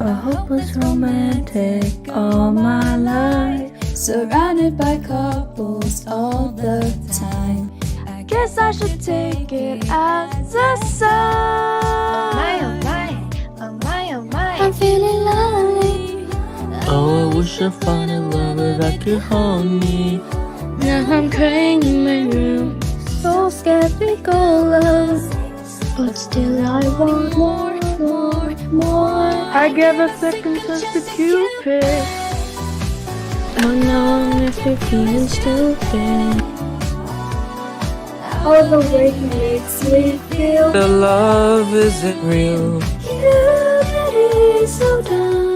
A hopeless romantic all my life, surrounded by couples all the time. I guess I should take it as a sign. Oh my, oh my, oh my. I'm feeling lonely. Oh, I wish I found a lover that could hold me. Now I'm crying in my room, so skeptical love, but still I want more, more, more. I gave a second chance to Cupid. Oh no, I'm never feeling stupid. All the way he makes me feel. The love isn't real. You that is so dumb.